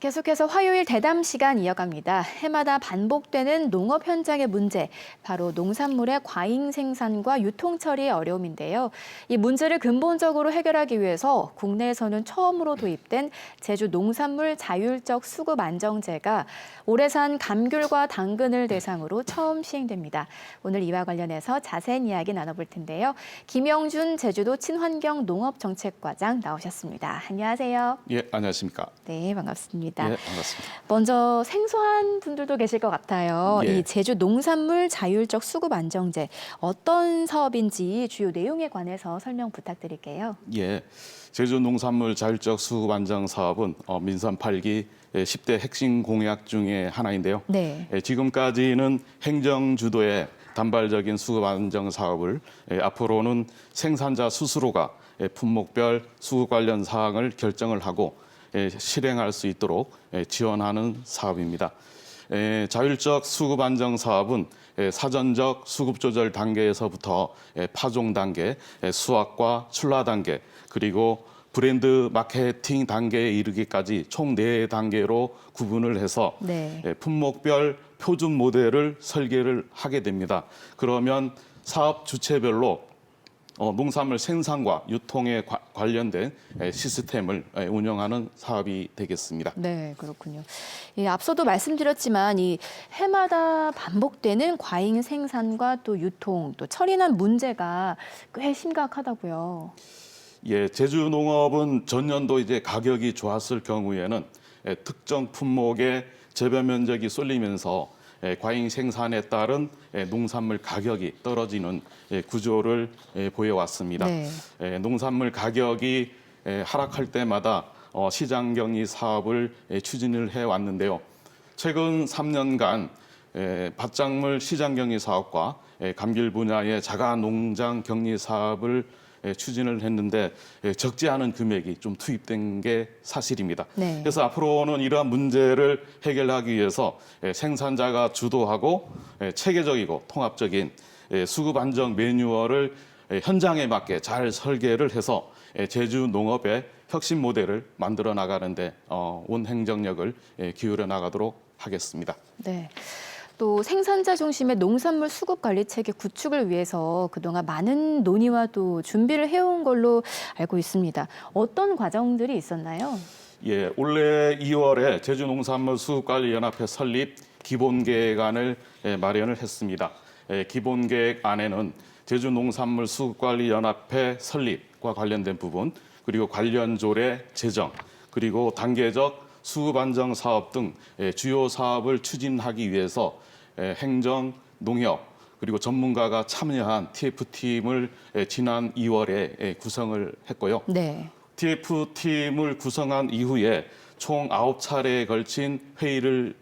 계속해서 화요일 대담 시간 이어갑니다. 해마다 반복되는 농업 현장의 문제, 바로 농산물의 과잉 생산과 유통 처리의 어려움인데요. 이 문제를 근본적으로 해결하기 위해서 국내에서는 처음으로 도입된 제주 농산물 자율적 수급 안정제가 올해 산 감귤과 당근을 대상으로 처음 시행됩니다. 오늘 이와 관련해서 자세한 이야기 나눠볼 텐데요. 김영준 제주도 친환경 농업정책과장 나오셨습니다. 안녕하세요. 예, 안녕하십니까. 네, 반갑습니다. 예, 반갑습니다. 먼저 생소한 분들도 계실 것 같아요. 예. 이 제주 농산물 자율적 수급 안정제 어떤 사업인지 주요 내용에 관해서 설명 부탁드릴게요. 예, 제주 농산물 자율적 수급 안정 사업은 민선 8기 10대 핵심 공약 중에 하나인데요. 네. 지금까지는 행정 주도의 단발적인 수급 안정 사업을 앞으로는 생산자 스스로가 품목별 수급 관련 사항을 결정을 하고 실행할 수 있도록 지원하는 사업입니다. 자율적 수급 안정 사업은 사전적 수급 조절 단계에서부터 파종 단계, 수확과 출하 단계, 그리고 브랜드 마케팅 단계에 이르기까지 총 4단계로 구분을 해서 네. 품목별 표준 모델을 설계를 하게 됩니다. 그러면 사업 주체별로 농산물 생산과 유통에 관련된 시스템을 운영하는 사업이 되겠습니다. 네, 그렇군요. 앞서도 말씀드렸지만 이 해마다 반복되는 과잉 생산과 또 유통, 또 처리난 문제가 꽤 심각하다고요. 예, 제주 농업은 전년도 이제 가격이 좋았을 경우에는 특정 품목의 재배 면적이 쏠리면서 과잉 생산에 따른 농산물 가격이 떨어지는 구조를 보여왔습니다. 네. 농산물 가격이 하락할 때마다 시장 격리 사업을 추진을 해왔는데요. 최근 3년간 밭작물 시장 격리 사업과 감귤 분야의 자가 농장 격리 사업을 추진을 했는데 적지 않은 금액이 좀 투입된 게 사실입니다. 네. 그래서 앞으로는 이러한 문제를 해결하기 위해서 생산자가 주도하고 체계적이고 통합적인 수급 안정 매뉴얼을 현장에 맞게 잘 설계를 해서 제주 농업의 혁신 모델을 만들어 나가는데 온 행정력을 기울여 나가도록 하겠습니다. 네. 또 생산자 중심의 농산물 수급 관리 체계 구축을 위해서 그동안 많은 논의와 또 준비를 해온 걸로 알고 있습니다. 어떤 과정들이 있었나요? 예, 올해 2월에 제주농산물수급관리연합회 설립 기본계획안을 마련을 했습니다. 기본계획안에는 제주농산물수급관리연합회 설립과 관련된 부분, 그리고 관련 조례 제정, 그리고 단계적 수급 안정 사업 등 주요 사업을 추진하기 위해서 행정, 농협, 그리고 전문가가 참여한 TF팀을 지난 2월에 구성을 했고요. 네. TF팀을 구성한 이후에 총 9차례에 걸친 회의를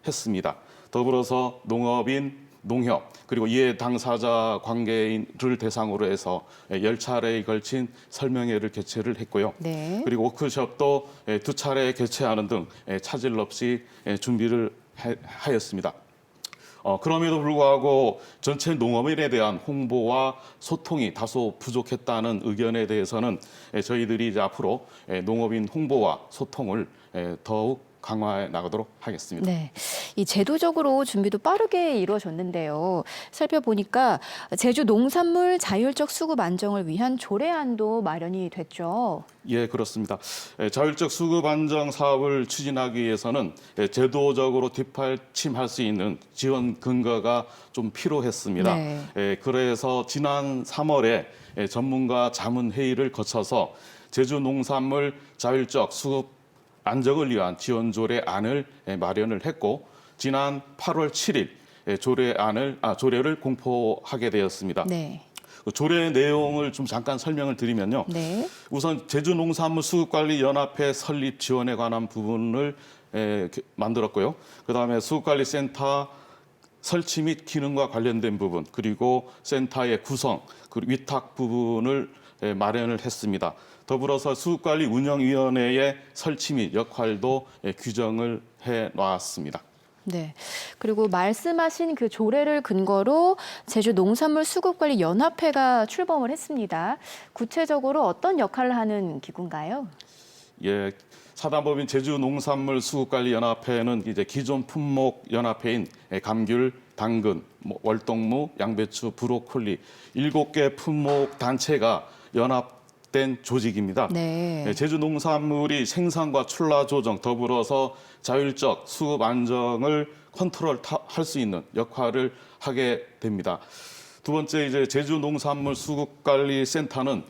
했습니다. 더불어서 농업인, 농협, 그리고 이해 당사자 관계인을 대상으로 해서 10차례에 걸친 설명회를 개최를 했고요. 네. 그리고 워크숍도 2차례 개최하는 등 차질 없이 준비를 하였습니다. 그럼에도 불구하고 전체 농업인에 대한 홍보와 소통이 다소 부족했다는 의견에 대해서는 저희들이 이제 앞으로 농업인 홍보와 소통을 더욱 강화해 나가도록 하겠습니다. 네, 이 제도적으로 준비도 빠르게 이루어졌는데요. 살펴보니까 제주 농산물 자율적 수급 안정을 위한 조례안도 마련이 됐죠. 예, 그렇습니다. 자율적 수급 안정 사업을 추진하기 위해서는 제도적으로 뒷받침할 수 있는 지원 근거가 좀 필요했습니다. 네. 그래서 지난 3월에 전문가 자문 회의를 거쳐서 제주 농산물 자율적 수급 안정을 위한 지원 조례안을 마련을 했고 지난 8월 7일 조례를 공포하게 되었습니다. 네. 조례 내용을 좀 잠깐 설명을 드리면요. 네. 우선 제주농산물수급관리연합회 설립 지원에 관한 부분을 만들었고요. 그다음에 수급관리센터 설치 및 기능과 관련된 부분, 그리고 센터의 구성, 그리고 위탁 부분을 마련을 했습니다. 더불어서 수급관리운영위원회의 설치 및 역할도 규정을 해놨습니다. 네. 그리고 말씀하신 그 조례를 근거로 제주 농산물 수급관리 연합회가 출범을 했습니다. 구체적으로 어떤 역할을 하는 기구인가요? 예, 사단법인 제주농산물수급관리연합회는 이제 기존 품목연합회인 감귤, 당근, 월동무, 양배추, 브로콜리 7개 품목 단체가 연합된 조직입니다. 네. 제주 농산물이 생산과 출하 조정 더불어서 자율적 수급 안정을 컨트롤할 수 있는 역할을 하게 됩니다. 두 번째 이제 제주 농산물 수급관리센터는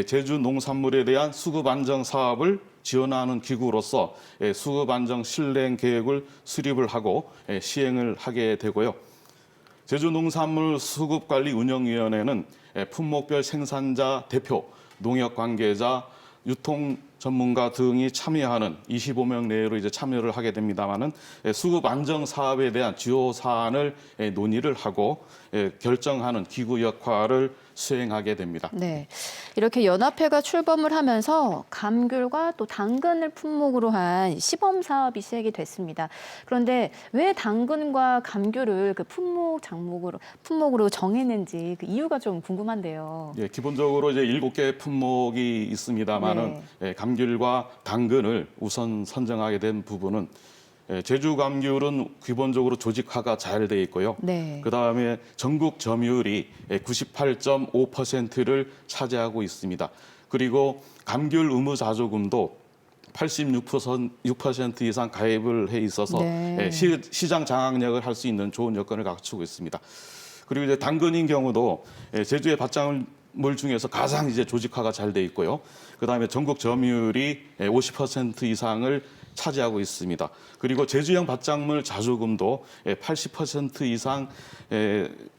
제주 농산물에 대한 수급 안정 사업을 지원하는 기구로서 수급 안정 실행 계획을 수립을 하고 시행을 하게 되고요. 제주 농산물 수급관리운영위원회는 품목별 생산자 대표, 농협 관계자, 유통 전문가 등이 참여하는 25명 내외로 이제 참여를 하게 됩니다만은 수급 안정 사업에 대한 주요 사안을 논의를 하고 결정하는 기구 역할을 수행하게 됩니다. 네, 이렇게 연합회가 출범을 하면서 감귤과 또 당근을 품목으로 한 시범 사업이 시작이 됐습니다. 그런데 왜 당근과 감귤을 그 품목으로 정했는지 그 이유가 좀 궁금한데요. 예, 기본적으로 이제 7개 품목이 있습니다만은 감귤과 당근을 우선 선정하게 된 부분은 제주 감귤은 기본적으로 조직화가 잘 돼 있고요. 네. 그다음에 전국 점유율이 98.5%를 차지하고 있습니다. 그리고 감귤 의무 자조금도 86% 이상 가입을 해 있어서 네. 시장 장악력을 할 수 있는 좋은 여건을 갖추고 있습니다. 그리고 이제 당근인 경우도 제주의 밭작물 중에서 가장 이제 조직화가 잘 돼 있고요. 그다음에 전국 점유율이 50% 이상을 차지하고 있습니다. 그리고 제주형 밭작물 자조금도 80% 이상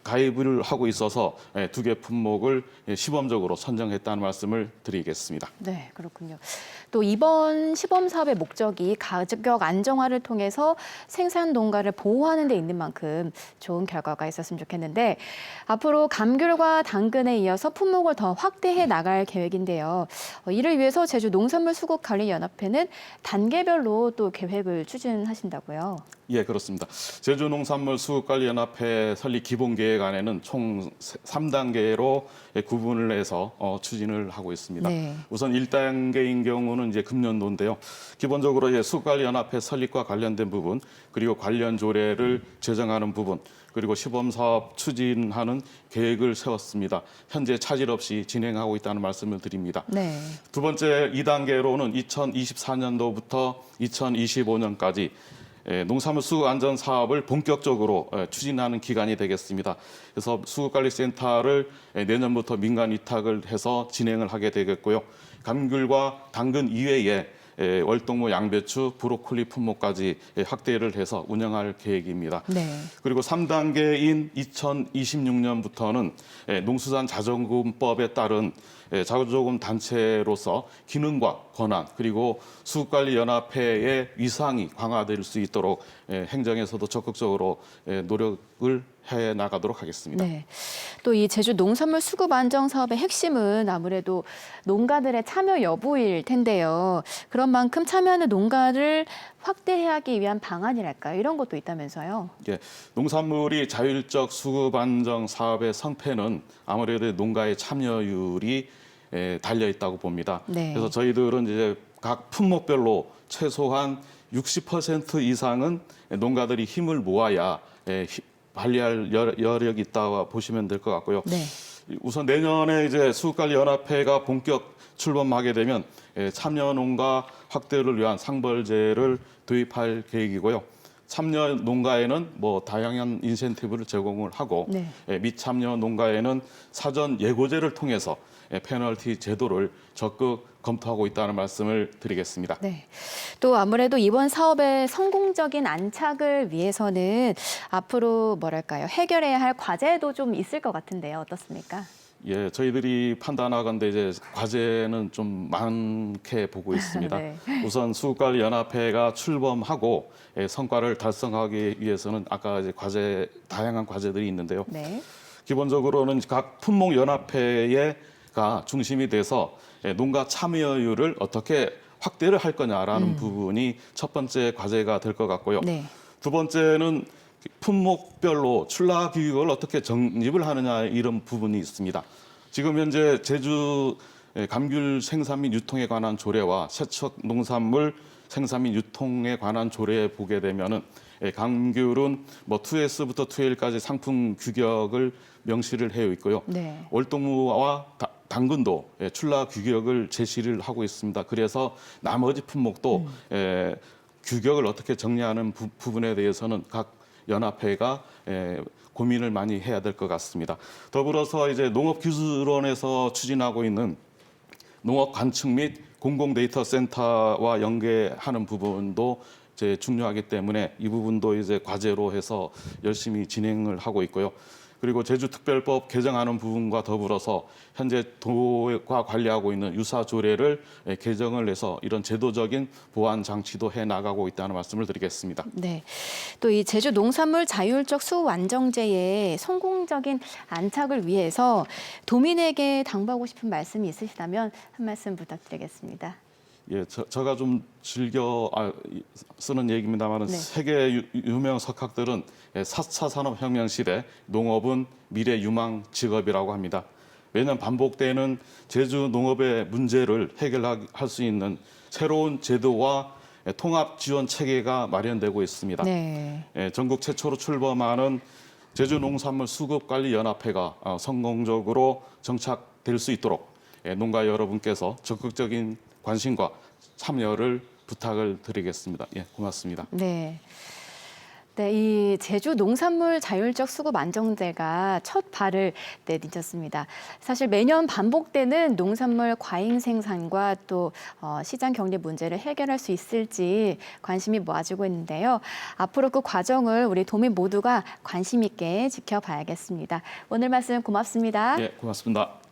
가입을 하고 있어서 2개 품목을 시범적으로 선정했다는 말씀을 드리겠습니다. 네, 그렇군요. 또 이번 시범 사업의 목적이 가격 안정화를 통해서 생산 농가를 보호하는 데 있는 만큼 좋은 결과가 있었으면 좋겠는데 앞으로 감귤과 당근에 이어서 품목을 더 확대해 나갈 계획인데요. 이를 위해서 제주 농산물수급관리연합회는 단계별로 또 계획을 추진하신다고요. 예, 그렇습니다. 제주농산물수급관리연합회 설립 기본계획안에는 총 3단계로 구분을 해서 추진을 하고 있습니다. 네. 우선 1단계인 경우는 이제 금년도인데요. 기본적으로 이제 수급관리연합회 설립과 관련된 부분, 그리고 관련 조례를 제정하는 부분, 그리고 시범사업 추진하는 계획을 세웠습니다. 현재 차질 없이 진행하고 있다는 말씀을 드립니다. 네. 두 번째 2단계로는 2024년도부터 2025년까지 농산물 수급 안전 사업을 본격적으로 추진하는 기간이 되겠습니다. 그래서 수급관리센터를 내년부터 민간 위탁을 해서 진행을 하게 되겠고요. 감귤과 당근 이외에 월동무, 양배추, 브로콜리 품목까지 확대를 해서 운영할 계획입니다. 네. 그리고 3단계인 2026년부터는 농수산 자조금법에 따른 자조금 단체로서 기능과 권한 그리고 수급관리연합회의 위상이 강화될 수 있도록 행정에서도 적극적으로 노력을 해 나가도록 하겠습니다. 네. 또 이 제주 농산물 수급 안정 사업의 핵심은 아무래도 농가들의 참여 여부일 텐데요. 그런 만큼 참여하는 농가를 확대하기 위한 방안이랄까요? 이런 것도 있다면서요. 예, 농산물이 자율적 수급 안정 사업의 성패는 아무래도 농가의 참여율이 달려 있다고 봅니다. 네. 그래서 저희들은 이제 각 품목별로 최소한 60% 이상은 농가들이 힘을 모아야 발휘할 여력이 있다고 보시면 될 것 같고요. 네. 우선 내년에 이제 수급관리연합회가 본격 출범하게 되면 참여 농가 확대를 위한 상벌제를 도입할 계획이고요. 참여 농가에는 다양한 인센티브를 제공을 하고 네. 미참여 농가에는 사전 예고제를 통해서 페널티 제도를 적극 검토하고 있다는 말씀을 드리겠습니다. 네. 또 아무래도 이번 사업의 성공적인 안착을 위해서는 앞으로 해결해야 할 과제도 좀 있을 것 같은데요. 어떻습니까? 예, 저희들이 판단하건대 이제 과제는 좀 많게 보고 있습니다. 네. 우선 수급관리연합회가 출범하고 성과를 달성하기 위해서는 아까 이제 다양한 과제들이 있는데요. 네. 기본적으로는 각 품목연합회가 중심이 돼서 농가 참여율을 어떻게 확대를 할 거냐라는 부분이 첫 번째 과제가 될 것 같고요. 네. 두 번째는 품목별로 출하 규격을 어떻게 정립을 하느냐 이런 부분이 있습니다. 지금 현재 제주 감귤 생산 및 유통에 관한 조례와 세척 농산물 생산 및 유통에 관한 조례에 보게 되면은 감귤은 뭐 2S부터 2L까지 상품 규격을 명시를 해 있고요. 네. 월동무와 당근도 출라 규격을 제시를 하고 있습니다. 그래서 나머지 품목도 규격을 어떻게 정리하는 부분에 대해서는 각 연합회가 고민을 많이 해야 될 것 같습니다. 더불어서 이제 농업기술원에서 추진하고 있는 농업 관측 및 공공 데이터 센터와 연계하는 부분도 이제 중요하기 때문에 이 부분도 이제 과제로 해서 열심히 진행을 하고 있고요. 그리고 제주특별법 개정하는 부분과 더불어서 현재 도가 관리하고 있는 유사 조례를 개정을 해서 이런 제도적인 보완 장치도 해 나가고 있다는 말씀을 드리겠습니다. 네. 또 이 제주 농산물 자율적 수급 안정제의 성공적인 안착을 위해서 도민에게 당부하고 싶은 말씀이 있으시다면 한 말씀 부탁드리겠습니다. 예, 제가 좀 즐겨 쓰는 얘기입니다만 네. 세계 유명 석학들은 4차 산업혁명 시대 농업은 미래 유망 직업이라고 합니다. 매년 반복되는 제주 농업의 문제를 해결할 수 있는 새로운 제도와 통합 지원 체계가 마련되고 있습니다. 네. 전국 최초로 출범하는 제주 농산물 수급관리연합회가 성공적으로 정착될 수 있도록 농가 여러분께서 적극적인 관심과 참여를 부탁을 드리겠습니다. 예, 고맙습니다. 네. 네, 이 제주 농산물 자율적 수급 안정제가 첫 발을 내딛었습니다. 사실 매년 반복되는 농산물 과잉 생산과 또 시장 격리 문제를 해결할 수 있을지 관심이 모아지고 있는데요. 앞으로 그 과정을 우리 도민 모두가 관심 있게 지켜봐야겠습니다. 오늘 말씀 고맙습니다. 예, 고맙습니다.